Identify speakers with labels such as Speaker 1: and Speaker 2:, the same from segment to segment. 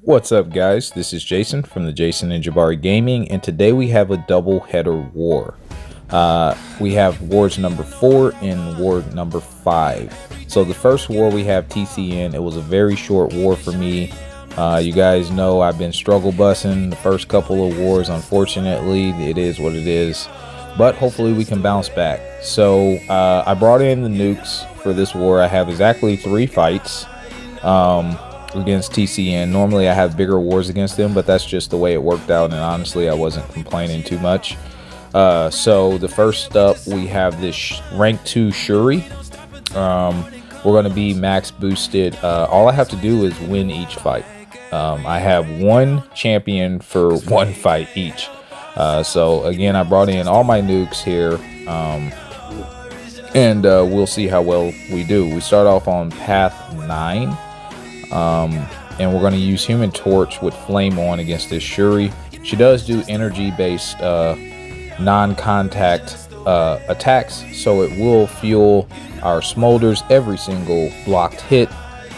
Speaker 1: What's up, guys? This is Jason from the Jason&Jabari Gaming, and today we have a double header war. We have wars number 4 and war number 5. So the first war we have TCN. It was a very short war for me. You guys know I've been struggle bussing the first couple of wars. Unfortunately, it is what it is, but hopefully we can bounce back. So I brought in the nukes for this war. I have exactly 3 fights against TCN. Normally I have bigger wars against them, but that's just the way it worked out, and honestly I wasn't complaining too much. So the first up, we have this rank 2 Shuri. We're going to be max boosted. All I have to do is win each fight. I have 1 champion for 1 fight each. So again, I brought in all my nukes here, and we'll see how well we do. We start off on path 9. And we're going to use Human Torch with Flame on against this Shuri. She does do energy based non-contact attacks, so it will fuel our smolders every single blocked hit,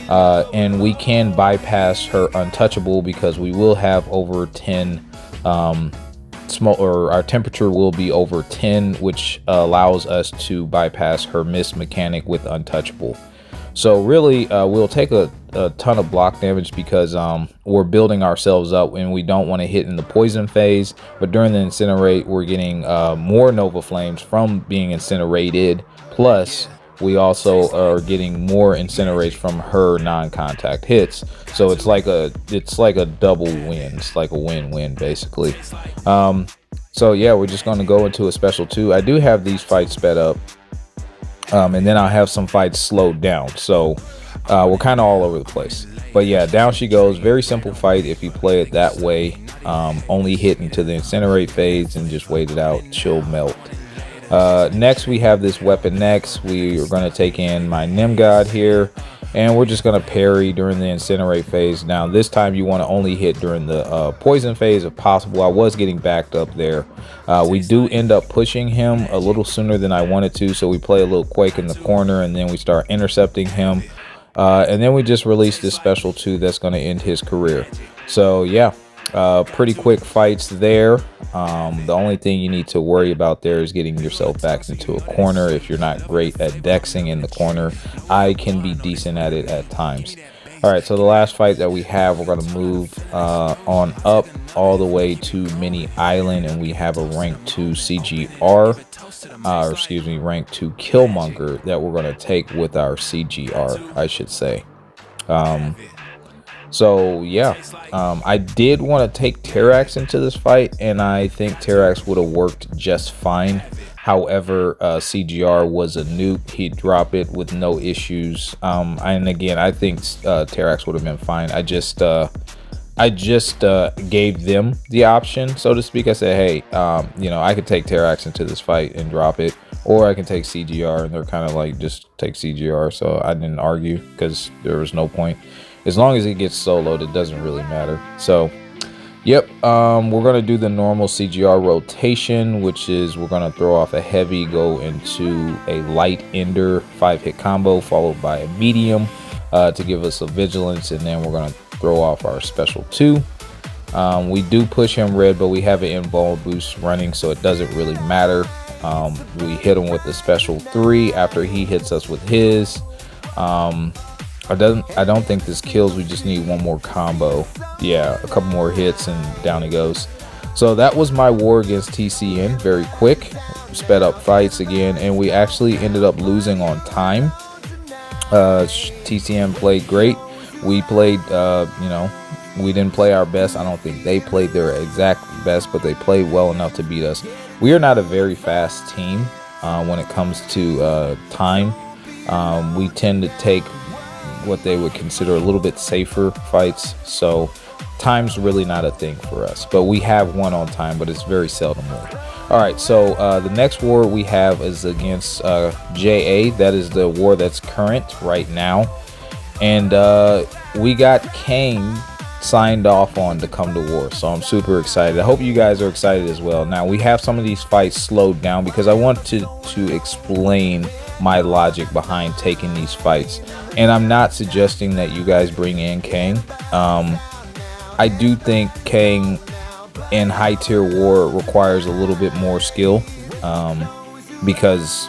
Speaker 1: and we can bypass her untouchable because we will have over 10 our temperature will be over 10, which allows us to bypass her mist mechanic with untouchable. So really, we'll take a ton of block damage because we're building ourselves up and we don't want to hit in the poison phase. But during the incinerate, we're getting more Nova Flames from being incinerated. Plus, we also are getting more incinerates from her non-contact hits. So it's like a double win. It's like a win-win basically. So yeah, we're just going to go into a special 2. I do have these fights sped up. And then I'll have some fights slowed down, so we're kind of all over the place. But yeah, down she goes. Very simple fight if you play it that way. Only hit into the incinerate phase and just wait it out. She'll melt. Next, we have this weapon. Next, we are going to take in my Nim God here, and we're just going to parry during the incinerate phase. Now, this time you want to only hit during the poison phase if possible. I was getting backed up there. We do end up pushing him a little sooner than I wanted to, so we play a little Quake in the corner, and then we start intercepting him. And then we just release this special 2 that's going to end his career. So yeah, pretty quick fights there. The only thing you need to worry about there is getting yourself back into a corner. If you're not great at dexing in the corner, I can be decent at it at times. All right, so the last fight that we have, we're going to move on up all the way to Mini Island, and we have a rank 2 CGR, or excuse me, rank 2 Killmonger that we're going to take with our CGR, I should say. So yeah, I did want to take Terrax into this fight, and I think Terrax would have worked just fine. However, CGR was a nuke. He'd drop it with no issues. And again, I think Terrax would have been fine. I just gave them the option, so to speak. I said, hey, you know, I could take Terrax into this fight and drop it, or I can take CGR, and they're kind of like, just take CGR. So I didn't argue because there was no point. As long as it gets soloed, it doesn't really matter. So yep, we're going to do the normal CGR rotation, which is we're going to throw off a heavy, go into a light ender 5-hit combo, followed by a medium to give us a vigilance, and then we're going to throw off our special 2. We do push him red, but we have an invul boost running, so it doesn't really matter. We hit him with the special 3 after he hits us with his. I don't think this kills. We just need one more combo. Yeah, a couple more hits and down it goes. So that was my war against TCN. Very quick, sped up fights again, and we actually ended up losing on time. TCN played great. We played, you know, we didn't play our best. I don't think they played their exact best, but they played well enough to beat us. We are not a very fast team when it comes to time. We tend to take what they would consider a little bit safer fights, so time's really not a thing for us, but we have won on time, but it's very seldom. All right, so the next war we have is against JA. That is the war that's current right now, and we got Kang signed off on to come to war, so I'm super excited. I hope you guys are excited as well. Now we have some of these fights slowed down because I want to explain my logic behind taking these fights, and I'm not suggesting that you guys bring in Kang. I do think Kang in high tier war requires a little bit more skill, because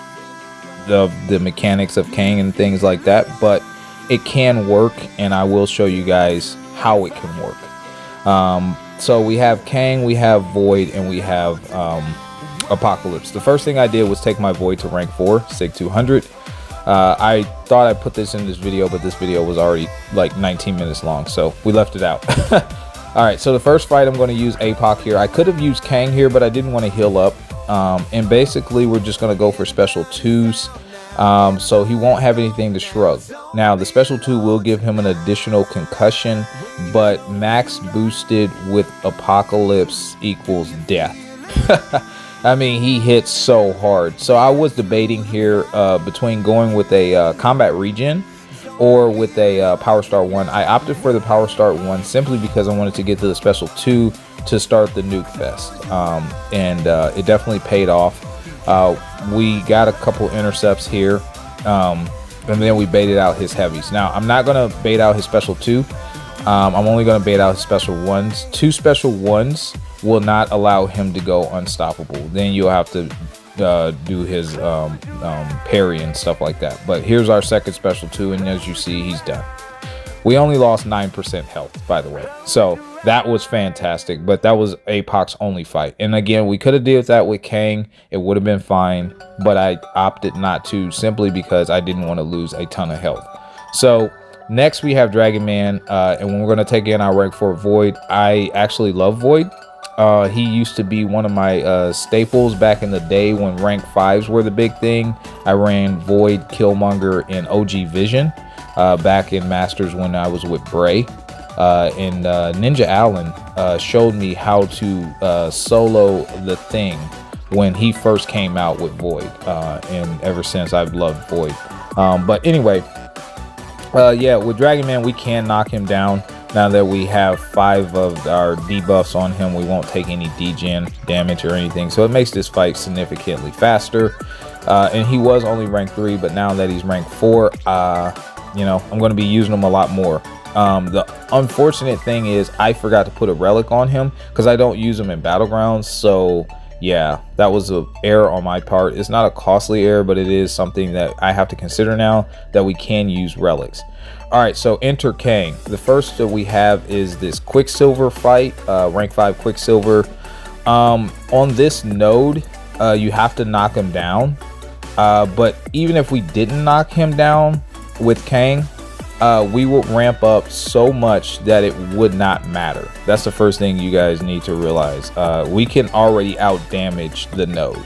Speaker 1: of the mechanics of Kang and things like that, but it can work, and I will show you guys how it can work. So we have Kang, we have Void, and we have Apocalypse. The first thing I did was take my Void to rank 4, Sig 200. I thought I put this in this video, but this video was already like 19 minutes long, so we left it out. All right, so the first fight I'm going to use APOC here. I could have used Kang here, but I didn't want to heal up. And basically we're just going to go for special 2s, so he won't have anything to shrug. Now the special 2 will give him an additional concussion, but max boosted with Apocalypse equals death. I mean, he hits so hard. So I was debating here between going with a combat regen or with a Power Star 1. I opted for the Power Star 1 simply because I wanted to get to the special 2 to start the nuke fest, and it definitely paid off. We got a couple intercepts here, and then we baited out his heavies. Now I'm not gonna bait out his special 2. I'm only gonna bait out his special 1s. 2 special 1s will not allow him to go unstoppable. Then you'll have to do his parry and stuff like that. But here's our second special 2, and as you see, he's done. We only lost 9% health, by the way, so that was fantastic. But that was APOC's only fight, and again, we could have dealt that with Kang. It would have been fine, but I opted not to, simply because I didn't want to lose a ton of health. So next we have Dragon Man, and we're going to take in our rank 4 Void. I actually love Void. He used to be one of my staples back in the day when rank 5s were the big thing. I ran Void, Killmonger, and OG Vision back in Masters when I was with Bray. And Ninja Allen showed me how to solo the Thing when he first came out with Void. And ever since, I've loved Void. But anyway, yeah, with Dragon Man, we can knock him down. Now that we have 5 of our debuffs on him, we won't take any degen damage or anything, so it makes this fight significantly faster. And he was only rank 3, but now that he's rank 4, you know, I'm going to be using him a lot more. The unfortunate thing is I forgot to put a relic on him because I don't use him in Battlegrounds. So yeah, that was an error on my part. It's not a costly error, but it is something that I have to consider now, that we can use relics. All right, so enter Kang. The first that we have is this Quicksilver fight, rank 5 Quicksilver. On this node, you have to knock him down. But even if we didn't knock him down with Kang, we will ramp up so much that it would not matter. That's the first thing you guys need to realize. We can already out damage the node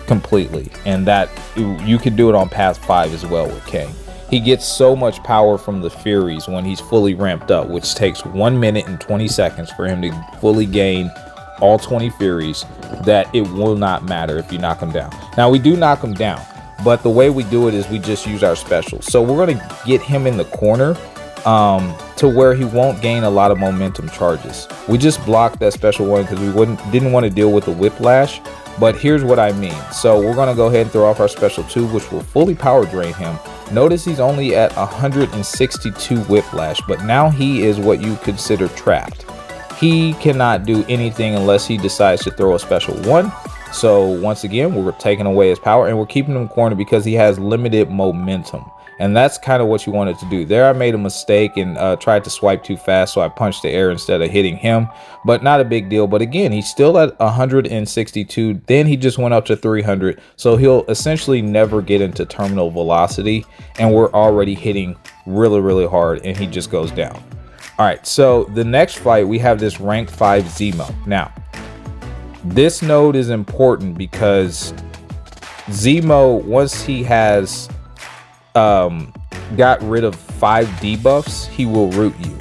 Speaker 1: completely, and that you can do it on path 5 as well with Kang. He gets so much power from the Furies when he's fully ramped up, which takes 1 minute and 20 seconds for him to fully gain all 20 Furies, that it will not matter if you knock him down. Now we do knock him down, but the way we do it is we just use our specials. So we're going to get him in the corner to where he won't gain a lot of momentum charges. We just blocked that special 1 because we didn't want to deal with the whiplash. But here's what I mean. So we're going to go ahead and throw off our special 2, which will fully power drain him. Notice he's only at 162 whiplash, but now he is what you consider trapped. He cannot do anything unless he decides to throw a special 1. So once again, we're taking away his power, and we're keeping him cornered because he has limited momentum. And that's kind of what you wanted to do. There I made a mistake and tried to swipe too fast, so I punched the air instead of hitting him. But not a big deal. But again, he's still at 162. Then he just went up to 300. So he'll essentially never get into terminal velocity. And we're already hitting really, really hard, and he just goes down. All right, so the next fight, we have this rank 5 Zemo. Now, this node is important because Zemo, once he has got rid of 5 debuffs, he will root you.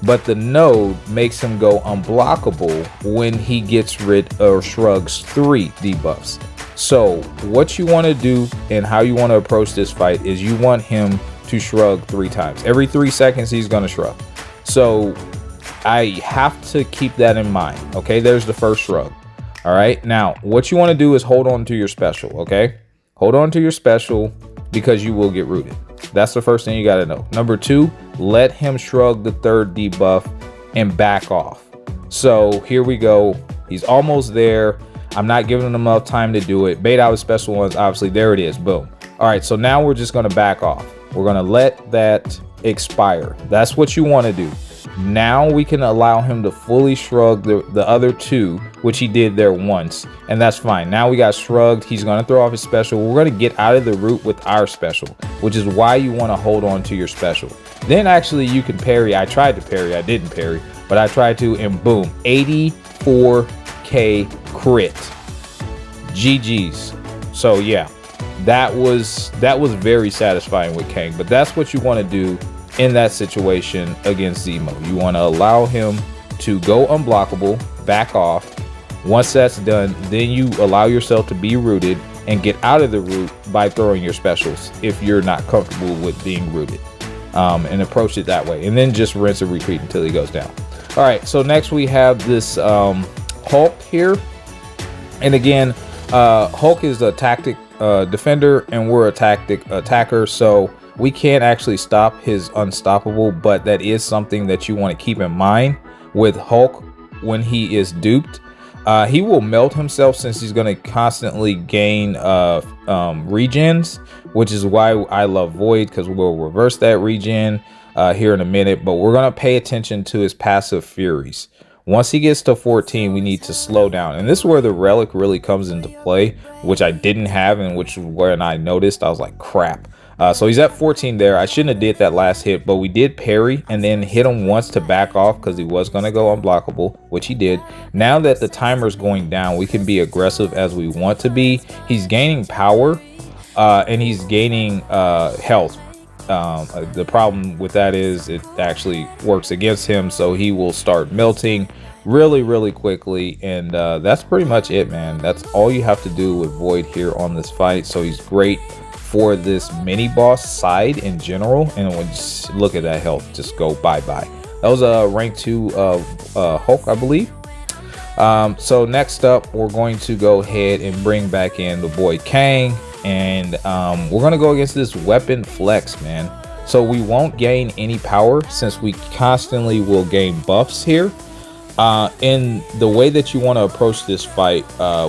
Speaker 1: But the node makes him go unblockable when he gets rid or shrugs 3 debuffs. So what you want to do and how you want to approach this fight is you want him to shrug 3 times. Every 3 seconds he's going to shrug. So I have to keep that in mind. Okay, there's the first shrug. All right, now what you want to do is hold on to your special. Okay, hold on to your special because you will get rooted. That's the first thing you got to know. Number 2, let him shrug the 3rd debuff and back off. So here we go. He's almost there. I'm not giving him enough time to do it. Bait out his special ones. Obviously, there it is. Boom. All right, so now we're just going to back off. We're going to let that expire. That's what you want to do. Now we can allow him to fully shrug the other two, which he did there once, and that's fine. Now we got shrugged. He's going to throw off his special. We're going to get out of the route with our special, which is why you want to hold on to your special. Then actually you can parry. I tried to parry. I didn't parry, but I tried to, and boom, 84k crit. GG's. So yeah, that was very satisfying with Kang. But that's what you want to do in that situation against Zemo. You want to allow him to go unblockable, back off. Once that's done, then you allow yourself to be rooted and get out of the route by throwing your specials if you're not comfortable with being rooted, and approach it that way, and then just rinse and repeat until he goes down. All right, so next we have this Hulk here, and again, Hulk is a tactic defender and we're a tactic attacker, so we can't actually stop his unstoppable, but that is something that you want to keep in mind with Hulk when he is duped. He will melt himself since he's going to constantly gain regens, which is why I love Void, because we'll reverse that regen here in a minute, but we're going to pay attention to his passive furies. Once he gets to 14, we need to slow down, and this is where the relic really comes into play, which I didn't have, and which is when I noticed I was like, crap. So he's at 14 there. I shouldn't have did that last hit, but we did parry and then hit him once to back off because he was going to go unblockable, which he did. Now that the timer's going down, we can be aggressive as we want to be. He's gaining power and he's gaining health. The problem with that is it actually works against him, so he will start melting really quickly, and that's pretty much it, man. That's all you have to do with Void here on this fight. So he's great for this mini boss side in general, and when just look at that health just go bye-bye. That was a rank 2 Hulk, I believe. So next up, we're going to go ahead and bring back in the boy Kang, and we're going to go against this weapon flex, man. So we won't gain any power since we constantly will gain buffs here. In the way that you want to approach this fight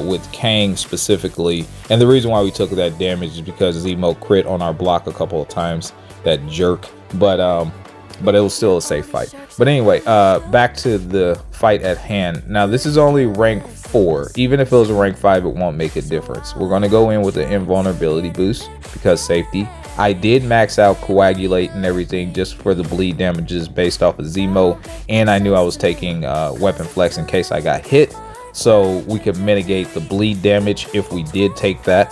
Speaker 1: with Kang specifically, and the reason why we took that damage is because Zemo crit on our block a couple of times, that jerk, but it was still a safe fight. But anyway, back to the fight at hand. Now this is only rank 4. Even if it was a rank 5, it won't make a difference. We're going to go in with the invulnerability boost because safety. I did max out coagulate and everything just for the bleed damages based off of Zemo, and I knew I was taking weapon flex in case I got hit, so we could mitigate the bleed damage if we did take that.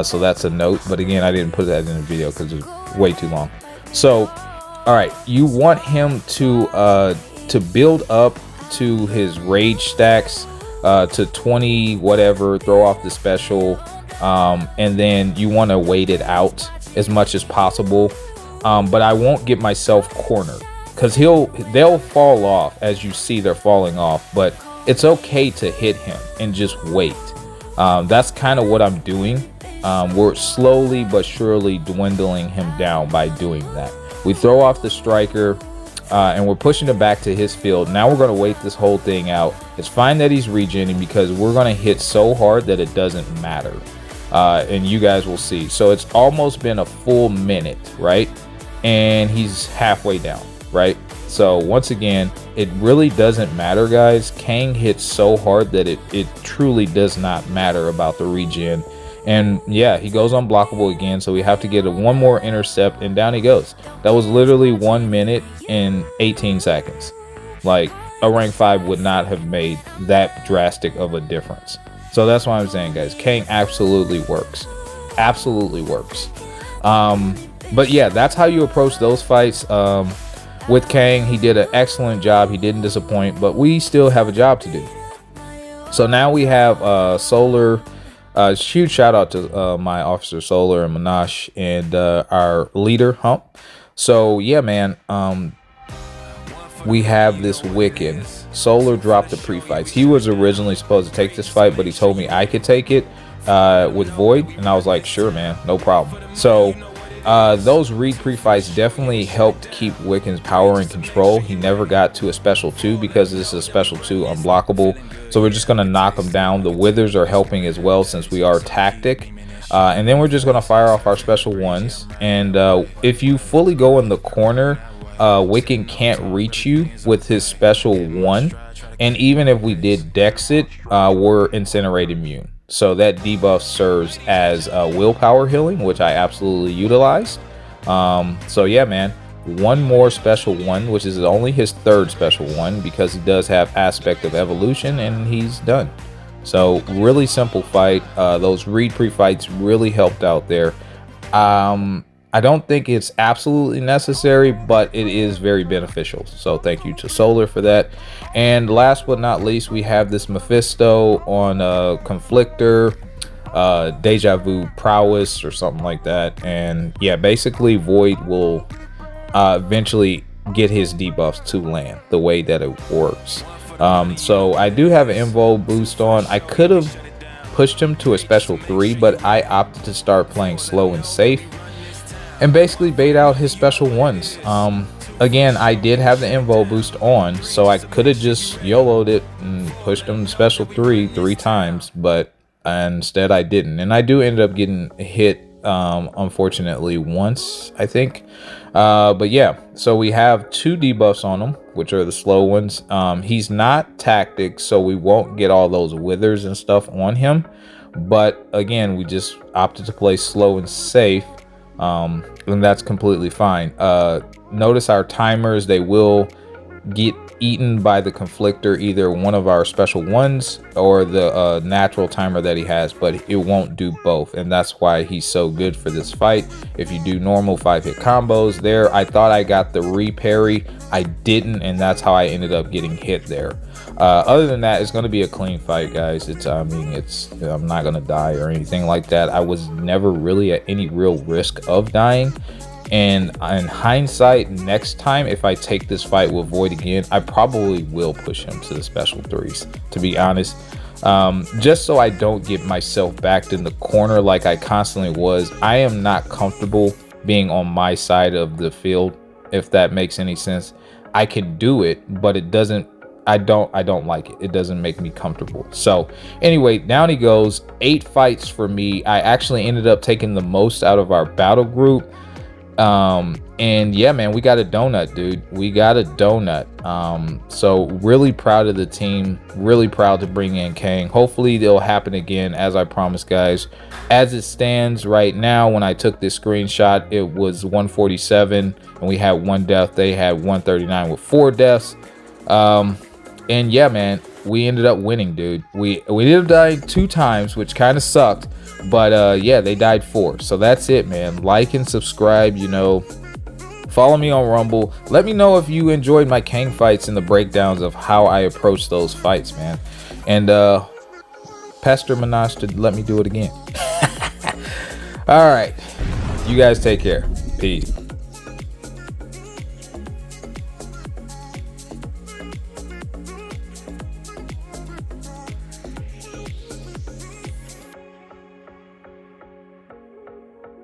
Speaker 1: So that's a note, but again, I didn't put that in the video because it was way too long. So all right, you want him to build up to his rage stacks to 20 whatever, throw off the special, and then you want to wait it out as much as possible, but I won't get myself cornered because they'll fall off. As you see, they're falling off, but it's okay to hit him and just wait. That's kind of what I'm doing. We're slowly but surely dwindling him down by doing that. We throw off the striker and we're pushing it back to his field. Now we're going to wait this whole thing out. It's fine that he's regenerating because we're going to hit so hard that it doesn't matter. And you guys will see. So it's almost been a full minute, right? And he's halfway down, right? So once again, it really doesn't matter, guys. Kang hits so hard that it truly does not matter about the regen. And yeah, he goes unblockable again, so we have to get one more intercept, and down he goes. That was literally 1 minute and 18 seconds. Like, a rank 5 would not have made that drastic of a difference. So that's why I'm saying, guys, Kang absolutely works. Absolutely works. But yeah, that's how you approach those fights. With Kang, he did an excellent job. He didn't disappoint, but we still have a job to do. So now we have Solar. Huge shout out to my officer Solar and Minash and our leader Hump. So yeah, man, we have this Wiccan. Solar dropped the pre-fights. He was originally supposed to take this fight, but he told me I could take it with Void, and I was like, sure, man, no problem. So those Reed pre-fights definitely helped keep Wiccan's power and control. He never got to a special 2 because this is a special 2 unblockable. So we're just going to knock him down. The withers are helping as well since we are tactic. And then we're just going to fire off our special 1s. And if you fully go in the corner, Wiccan can't reach you with his special 1. And even if we did dex it, we're incinerate immune. So that debuff serves as willpower healing, which I absolutely utilized. So yeah, man, one more special 1, which is only his 3rd special 1 because he does have aspect of evolution, and he's done. So really simple fight. Those Reed pre-fights really helped out there. I don't think it's absolutely necessary, but it is very beneficial. So thank you to Solar for that. And last but not least, we have this Mephisto on Conflictor, Deja Vu Prowess or something like that. And yeah, basically Void will eventually get his debuffs to land the way that it works. So I do have an Invo boost on. I could have pushed him to a special 3, but I opted to start playing slow and safe and basically bait out his special 1s. Again, I did have the Invo boost on, so I could have just YOLO'd it and pushed him to special 3 times, but instead I didn't. And I do end up getting hit, unfortunately, once, I think. But yeah, so we have 2 debuffs on him, which are the slow ones. He's not tactic, so we won't get all those withers and stuff on him. But again, we just opted to play slow and safe. And that's completely fine. Notice our timers, they will get eaten by the Conflictor, either one of our special 1s or the natural timer that he has, but it won't do both, and that's why he's so good for this fight. If you do normal 5-hit combos there, I thought I got the re-parry, I didn't, and that's how I ended up getting hit there. Other than that, it's going to be a clean fight, guys. I'm not going to die or anything like that. I was never really at any real risk of dying. And in hindsight, next time if I take this fight with Void again, I probably will push him to the special 3s, to be honest. Just so I don't get myself backed in the corner like I constantly was. I am not comfortable being on my side of the field, if that makes any sense. I can do it, but it doesn't, I don't like it. It doesn't make me comfortable. So anyway, down he goes. 8 fights for me. I actually ended up taking the most out of our battle group. And yeah, man, we got a donut, dude. We got a donut. So really proud of the team, really proud to bring in Kang. Hopefully it'll happen again, as I promised, guys. As it stands right now, when I took this screenshot, it was 147 and we had 1 death. They had 139 with 4 deaths. And yeah, man, we ended up winning, dude. We ended up dying 2 times, which kind of sucked. But yeah, they died 4. So that's it, man. Like and subscribe, you know. Follow me on Rumble. Let me know if you enjoyed my Kang fights and the breakdowns of how I approach those fights, man. And Pastor Minaj to let me do it again. All right. You guys take care. Peace.